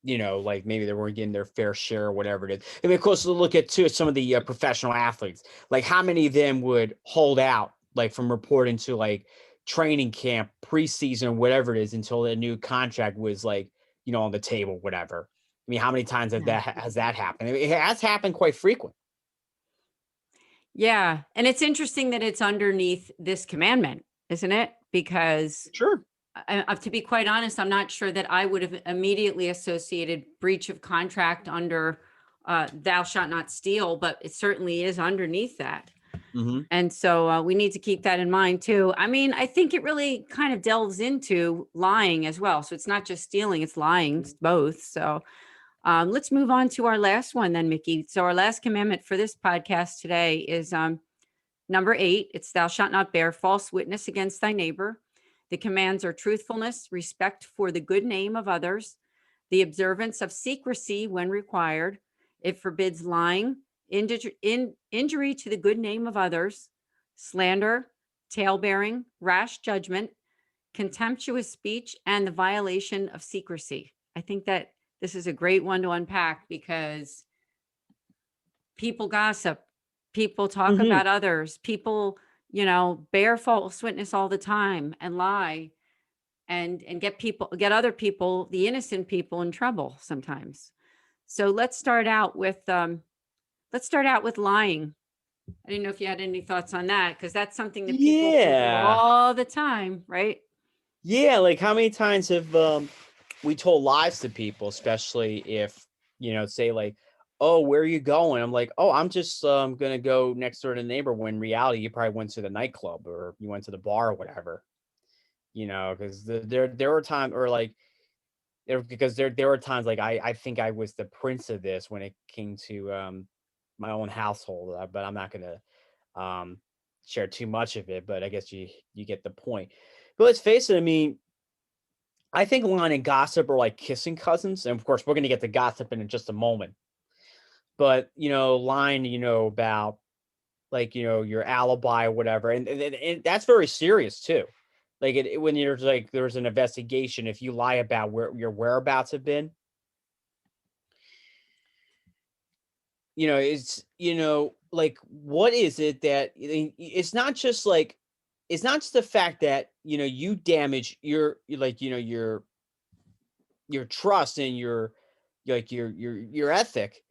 like maybe they weren't getting their fair share or whatever it is. I mean, of course, look at too some of the professional athletes, like how many of them would hold out, like from reporting to like training camp, preseason, whatever it is, until their new contract was like, on the table, whatever. I mean, how many times has that happened? I mean, it has happened quite frequent. Yeah. And it's interesting that it's underneath this commandment, isn't it? Because Sure. to be quite honest, I'm not sure that I would have immediately associated breach of contract under thou shalt not steal, but it certainly is underneath that. Mm-hmm. And so we need to keep that in mind too. I mean, I think it really kind of delves into lying as well. So it's not just stealing, it's lying, it's both. So let's move on to our last one then, Mickey. So our last commandment for this podcast today is number 8. It's thou shalt not bear false witness against thy neighbor. The commands are truthfulness, respect for the good name of others, the observance of secrecy when required. It forbids lying, injury to the good name of others, slander, talebearing, rash judgment, contemptuous speech, and the violation of secrecy. I think that this is a great one to unpack because people gossip, people talk about others, people, bear false witness all the time and lie and get other people, the innocent people, in trouble sometimes. So let's start out with lying. I didn't know if you had any thoughts on that, because that's something that people do all the time, right? Yeah, like how many times have we told lies to people, especially if, say like, oh, where are you going? I'm like, oh, I'm just gonna go next door to the neighbor, when in reality you probably went to the nightclub or you went to the bar or whatever. Because there were times, or like because there were times like I think I was the prince of this when it came to my own household, but I'm not gonna share too much of it, but I guess you get the point. But let's face it, I mean, I think lying and gossip are like kissing cousins, and of course we're gonna get to gossip in just a moment. But lying, about like your alibi or whatever, and that's very serious too. Like when there's an investigation, if you lie about where your whereabouts have been, it's like, what is it that it's not just the fact that you damage your trust and your ethic,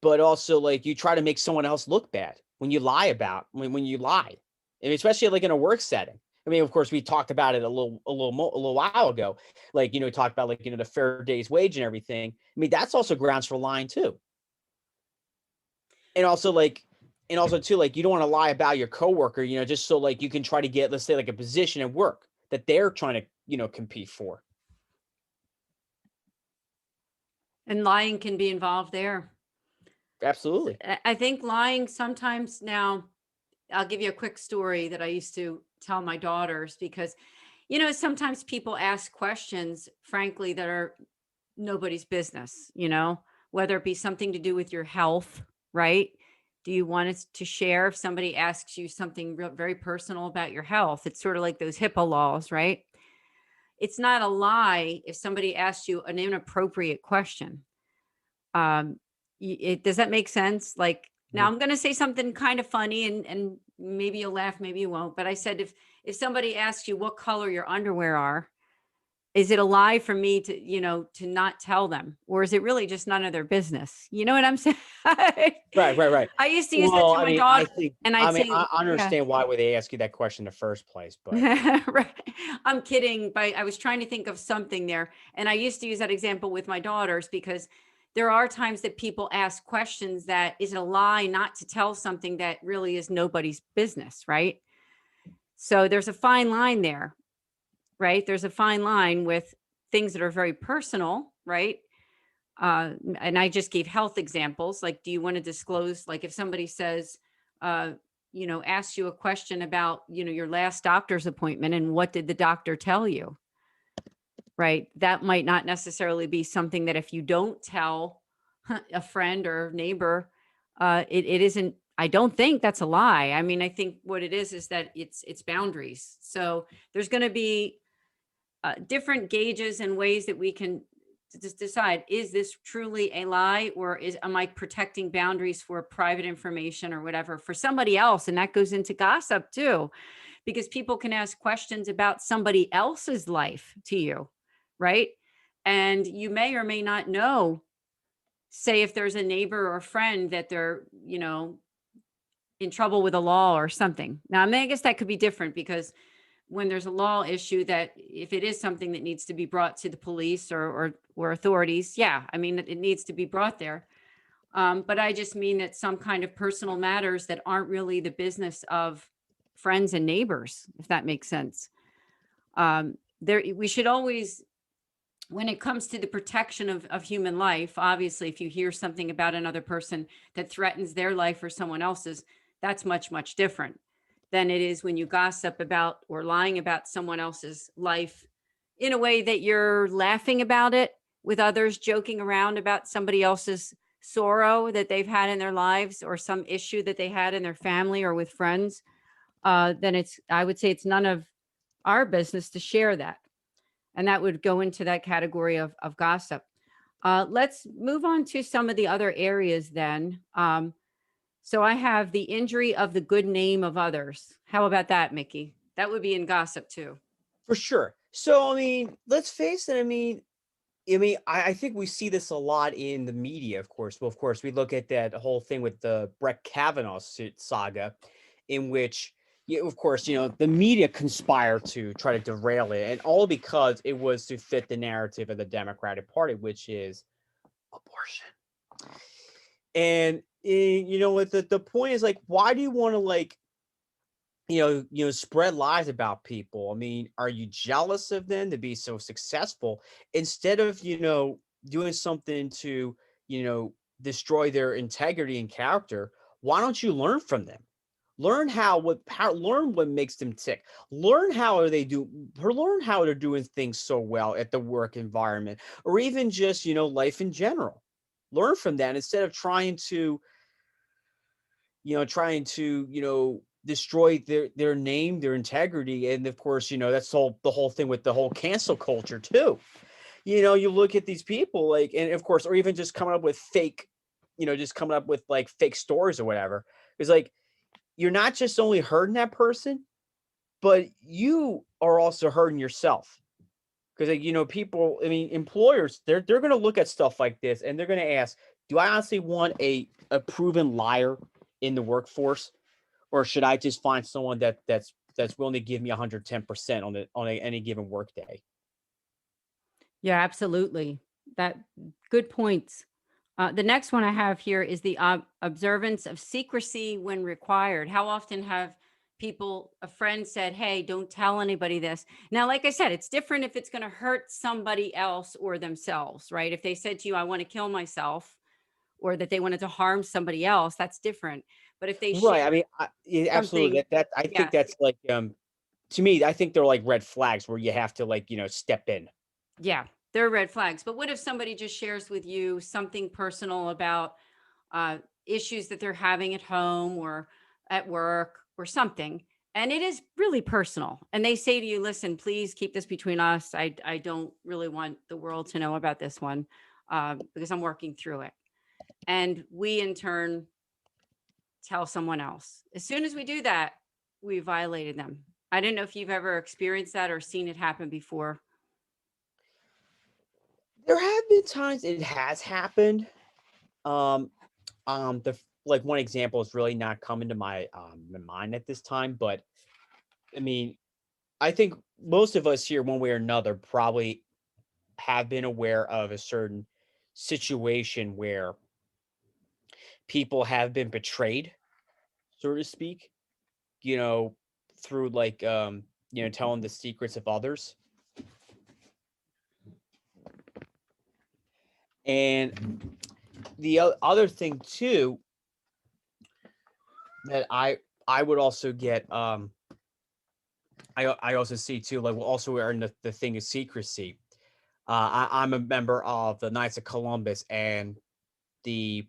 but also like you try to make someone else look bad when you lie when you lie, and especially like in a work setting. I mean, of course, we talked about it a little while ago. Like, talked about like, the fair day's wage and everything. I mean, that's also grounds for lying too. And also like, And also too, like, you don't want to lie about your coworker, just so like you can try to get, let's say, like a position at work that they're trying to, compete for. And lying can be involved there. Absolutely. I think lying sometimes now, I'll give you a quick story that I used to tell my daughters because, sometimes people ask questions, frankly, that are nobody's business, whether it be something to do with your health, right? Do you want us to share if somebody asks you something very personal about your health? It's sort of like those HIPAA laws, right? It's not a lie if somebody asks you an inappropriate question. Does that make sense? Like, now I'm going to say something kind of funny and maybe you'll laugh, maybe you won't. But I said, if somebody asks you what color your underwear are, is it a lie for me to not tell them? Or is it really just none of their business? You know what I'm saying? Right. I used to use that Well, to I my mean, daughter and I'd say, I yeah. understand why would they ask you that question in the first place, but Right. I'm kidding, but I was trying to think of something there. And I used to use that example with my daughters because there are times that people ask questions that is it a lie not to tell something that really is nobody's business, right? So there's a fine line there, right? There's a fine line with things that are very personal, right? And I just gave health examples. Like, do you want to disclose, like if somebody says, asks you a question about, your last doctor's appointment and what did the doctor tell you? Right. That might not necessarily be something that if you don't tell a friend or neighbor, it isn't, I don't think that's a lie. I mean, I think what it is that it's boundaries. So there's going to be different gauges and ways that we can just decide, is this truly a lie or am I protecting boundaries for private information or whatever for somebody else? And that goes into gossip too, because people can ask questions about somebody else's life to you, right? And you may or may not know, say if there's a neighbor or friend that they're, in trouble with a law or something. Now, I mean, I guess that could be different because when there's a law issue that if it is something that needs to be brought to the police or authorities, yeah, I mean, it needs to be brought there. But I just mean that some kind of personal matters that aren't really the business of friends and neighbors, if that makes sense. We should always, when it comes to the protection of human life, obviously, if you hear something about another person that threatens their life or someone else's, that's much, much different than it is when you gossip about or lying about someone else's life in a way that you're laughing about it with others, joking around about somebody else's sorrow that they've had in their lives or some issue that they had in their family or with friends. Then I would say it's none of our business to share that. And that would go into that category of gossip. Let's move on to some of the other areas then. So I have the injury of the good name of others. How about that, Mickey? That would be in gossip too. for sure. So, I mean, let's face it. I think we see this a lot in the media, of course. Well, of course, we look at that whole thing with the Brett Kavanaugh saga, in which, of course, the media conspired to try to derail it, and all because it was to fit the narrative of the Democratic Party, which is abortion. And what the point is, like, why do you want to like spread lies about people? I mean, are you jealous of them to be so successful instead of, doing something to, destroy their integrity and character? Why don't you learn from them? Learn learn what makes them tick. Learn learn how they're doing things so well at the work environment or even just, life in general. Learn from that instead of trying to destroy their name, their integrity. And of course, that's the whole thing with the whole cancel culture too. You look at these people like, and of course, or even just coming up with just coming up with like fake stories or whatever. It's like, you're not just only hurting that person, but you are also hurting yourself. Because people, I mean, employers, they're going to look at stuff like this and they're going to ask, do I honestly want a proven liar in the workforce? Or should I just find someone that's willing to give me 110% on any given work day? Yeah, absolutely. That good points. The next one I have here is the observance of secrecy when required. How often have a friend said, hey, don't tell anybody this? Now, like I said, it's different if it's going to hurt somebody else or themselves, right? If they said to you, I want to kill myself, or that they wanted to harm somebody else, that's different. But if they share Right. I mean, yeah, absolutely. something, That I think yes, that's like to me, I think they're like red flags where you have to like, step in. yeah, they're red flags. But what if somebody just shares with you something personal about issues that they're having at home or at work or something, and it is really personal, and they say to you, listen, please keep this between us. I don't really want the world to know about this one, because I'm working through it. And we in turn tell someone else. As soon as we do that, we violated them. I don't know if you've ever experienced that or seen it happen before. There have been times it has happened. Um, like one example is really not coming to my mind at this time, but I mean, I think most of us here, one way or another, probably have been aware of a certain situation where people have been betrayed, so to speak, you know, through like telling the secrets of others. And the other thing too that I would also get I also see too, like, also we're in the thing of secrecy. I'm a member of the Knights of Columbus, and the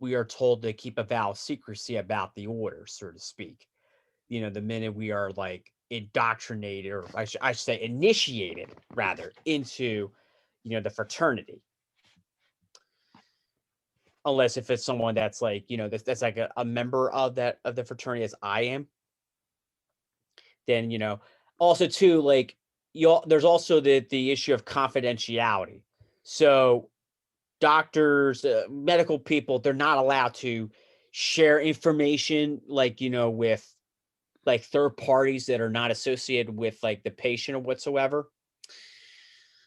we are told to keep a vow of secrecy about the order, so to speak. The minute we are like indoctrinated, or I should say initiated rather, into the fraternity. Unless if it's someone that's like, that's like a member of the fraternity as I am, then also too, like, there's also the issue of confidentiality. So doctors, medical people, they're not allowed to share information like, with like third parties that are not associated with like the patient or whatsoever.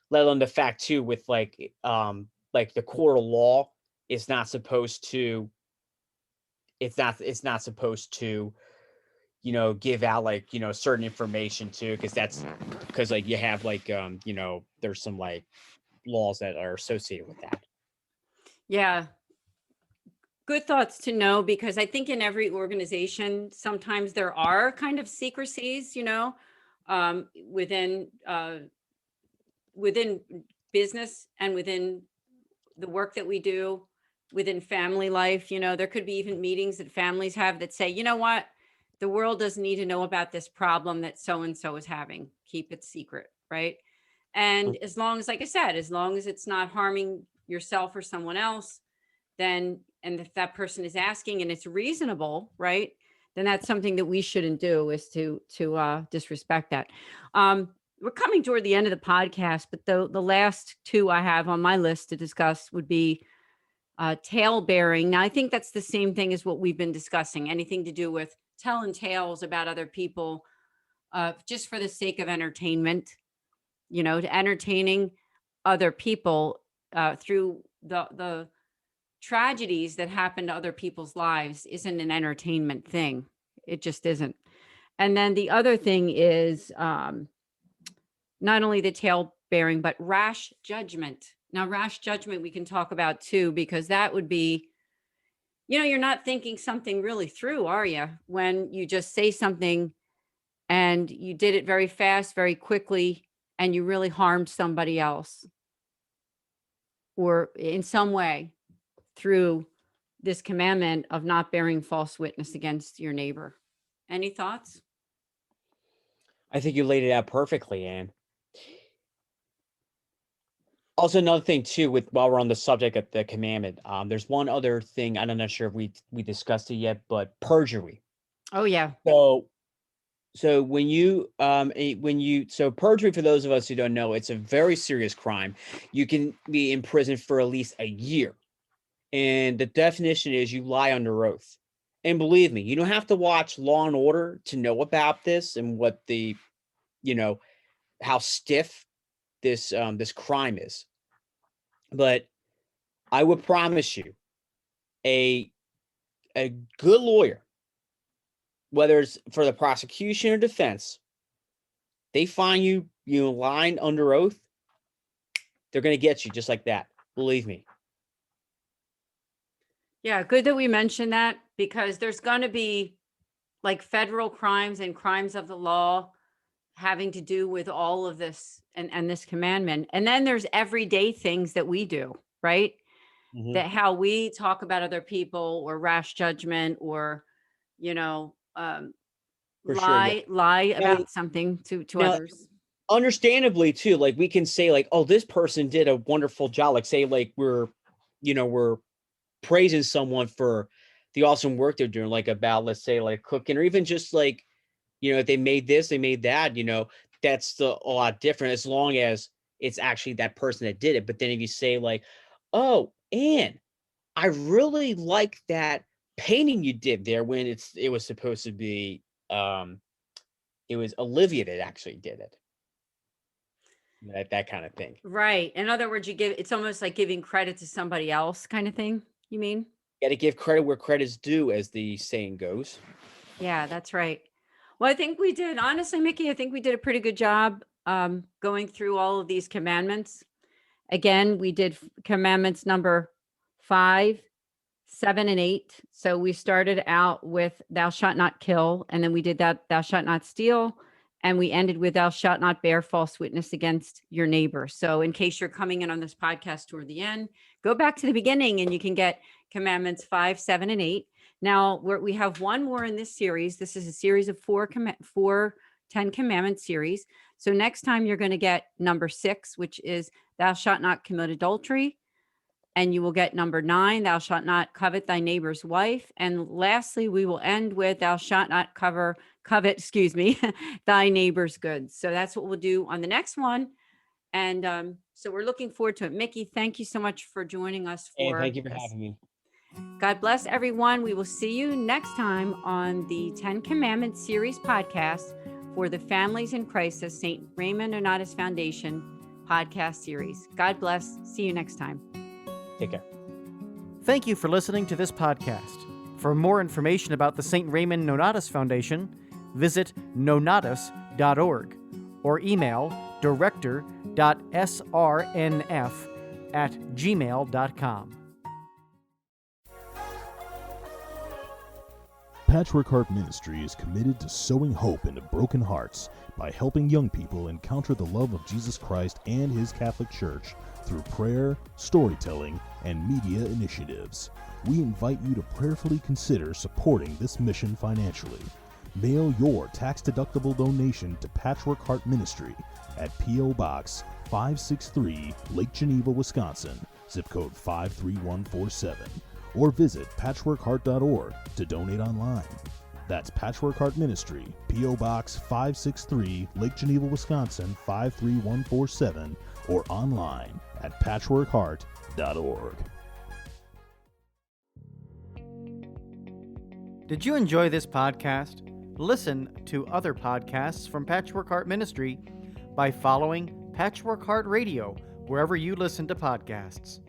Let alone the fact too with like the court of law is not supposed to it's not supposed to give out like certain information too, because like you have like there's some like laws that are associated with that. Yeah, good thoughts to know, because I think in every organization, sometimes there are kind of secrecies, within business and within the work that we do, within family life. There could be even meetings that families have that say, you know what, the world doesn't need to know about this problem that so and so is having. Keep it secret, right? And Mm. as long as, like I said, as long as it's not harming yourself or someone else, then, and if that person is asking and it's reasonable, right, then that's something that we shouldn't do, is to disrespect that. We're coming toward the end of the podcast, but the last two I have on my list to discuss would be tale bearing. Now, I think that's the same thing as what we've been discussing. Anything to do with telling tales about other people, just for the sake of entertainment, to entertaining other people through the tragedies that happen to other people's lives isn't an entertainment thing. It just isn't. And then the other thing is not only the tale bearing, but rash judgment. Now, rash judgment we can talk about too, because that would be, you're not thinking something really through, are you? When you just say something and you did it very fast, very quickly, and you really harmed somebody else, or in some way through this commandment of not bearing false witness against your neighbor. Any thoughts? I think you laid it out perfectly, Anne. Also, another thing too, with while we're on the subject of the commandment, there's one other thing. I'm not sure if we discussed it yet, but perjury. Oh, yeah. So so perjury, for those of us who don't know, it's a very serious crime. You can be in prison for at least a year. And the definition is you lie under oath. And believe me, you don't have to watch Law and Order to know about this and what how stiff this crime is. But I would promise you a good lawyer, whether it's for the prosecution or defense, they find you lying under oath, they're going to get you just like that. Believe me. Yeah, good that we mentioned that, because there's going to be like federal crimes and crimes of the law having to do with all of this and this commandment. And then there's everyday things that we do, right? Mhm. That how we talk about other people, or rash judgment, or, For sure, yeah. lie Now- about something to now- others. Understandably too, like we can say like, oh, this person did a wonderful job. Like say like we're praising someone for the awesome work they're doing, like about, let's say, like cooking, or even just like, if they made this, they made that, that's a lot different as long as it's actually that person that did it. But then if you say like, oh, Anne, I really like that painting you did there, when it was supposed to be, it was Olivia that actually did it. That kind of thing. Right. In other words, it's almost like giving credit to somebody else kind of thing, you mean? Got to give credit where credit's due, as the saying goes. Yeah, that's right. Well, I think we did, honestly, Mickey, I think we did a pretty good job going through all of these commandments. Again, we did commandments number 5, 7, and 8. So we started out with thou shalt not kill, and then we did that thou shalt not steal, and we ended with thou shalt not bear false witness against your neighbor. So in case you're coming in on this podcast toward the end, go back to the beginning and you can get commandments 5, 7, and 8. Now we have one more in this series. This is a series of 4 10 commandment series. So next time you're going to get number 6, which is thou shalt not commit adultery. And you will get number 9, thou shalt not covet thy neighbor's wife. And lastly, we will end with thou shalt not covet, thy neighbor's goods. So that's what we'll do on the next one. And so we're looking forward to it. Mickey, thank you so much for joining us. And thank you for having me. God bless everyone. We will see you next time on the 10 Commandments series podcast for the Families in Crisis St. Raymond Nonnatus Foundation podcast series. God bless. See you next time. Take care. Thank you for listening to this podcast. For more information about the St. Raymond Nonnatus Foundation, visit nonnatus.org or email director.srnf@gmail.com. Patchwork Heart Ministry is committed to sowing hope into broken hearts by helping young people encounter the love of Jesus Christ and His Catholic Church through prayer, storytelling, and media initiatives. We invite you to prayerfully consider supporting this mission financially. Mail your tax-deductible donation to Patchwork Heart Ministry at P.O. Box 563, Lake Geneva, Wisconsin, zip code 53147, or visit patchworkheart.org to donate online. That's Patchwork Heart Ministry, P.O. Box 563, Lake Geneva, Wisconsin 53147, or online at patchworkheart.org. Did you enjoy this podcast? Listen to other podcasts from Patchwork Heart Ministry by following Patchwork Heart Radio wherever you listen to podcasts.